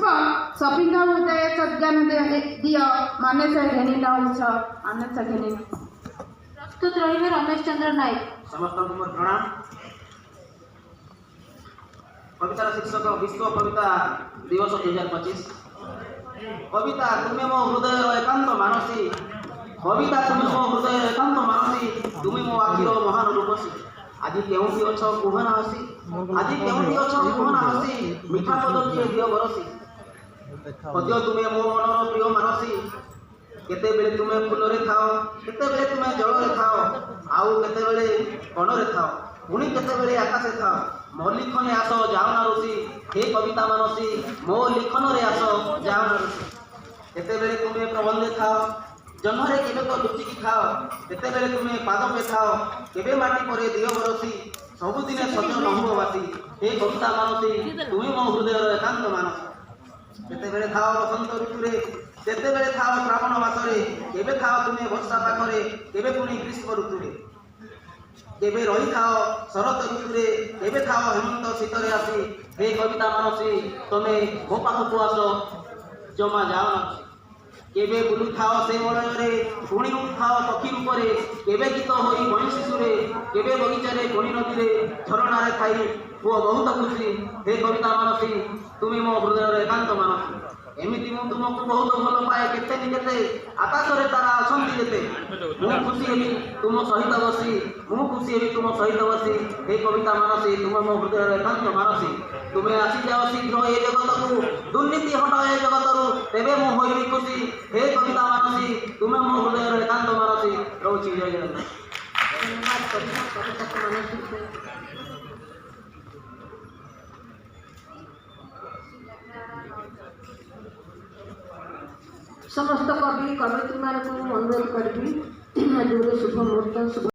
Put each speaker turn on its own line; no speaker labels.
पुष्प सपिंग हृदय सज्ञान दिय माने से घेनी न उछ आने से घेनी प्रस्तुत रहिबे रमेश चंद्र नायक।
समस्त को मोर प्रणाम। कवितार शीर्षक विश्व कविता दिवस 2025। कविता तुम्हें मो हृदय एकांत मानसी, कविता तुम्हें मो हृदय एकांत मानसी, तुम्हें मो आखिर महान रूपसी। आज केउठी अछ कुहना हसी, आज केउठी अछ कुहना हसी, मिठा पद किए दियो बरसी। पद्य तुम्हें मो मनर प्रिय मानसी, केते बेले तुम्हें फूल रे थाओ, केते बेले तुम्हें जल रे थाओ, आउ केते बेले कण रे थाओ, पुणी केते बेले आकाशे थाओ। मो लिखने आस जाओ ना ऋषि, हे कविता मानसी मो लिखन रे आस जाओ ना ऋषि। केते बेले तुम्हें प्रबंधे थाओ, जन्मरे केबे तो लुचिकी खाओ, केते बेले तुम्हें पाद पे थाओ, केबे माटी परे दियो बरसी। सबुदिने सज नहुबासी, हे कविता मानसी तुम्हें मो हृदय एकांत मानसी। केते बेले थाओ बसंत ऋतुरे, केते बेले थाओ श्रावण मासरे, केबे थाओ तुम्हें वर्षा पाखरे, केबे पुणी ग्रीष्म ऋतुरे। केबे रही थाओ शरत ऋतुरे, केबे थाओ हेमंत शीतरे आसी। हे कविता मानसी तमे मो पाखकु आस जमा जाओ ना। केबे बुलु थाओ से मलयरे, पुणी उठाओ पक्षी रूपरे, केबे गीत होई बणी शिशुरे, केबे बगीचारे बणी नदीरे, झरणारे खाई हुआ बहुत खुशी। हे कविता मानसी तुम मो हृदय एकांत मानसी। एमिति मु तुमको बहुत भल पाए, केते नि केते आकाश रे तारा अछंती जेते, मु खुशी हेबी तुम सहित बसी, मु खुशी हेबी तुम सहित बसी। हे कविता मानसी तुम मो हृदय एकांत मानसी। तुम्हें आसी जाओ शीघ्र ए जगत को, दुर्नीति हटाओ ए जगत रु, तेबे मु होइबी खुशी। हे कविता मानसी तुम मो हृदय एकांत मानसी। रहउछि जय जगन्नाथ।
समस्त कवि कवित्री मान अनुरोध करी शुभ मुहूर्त शुभ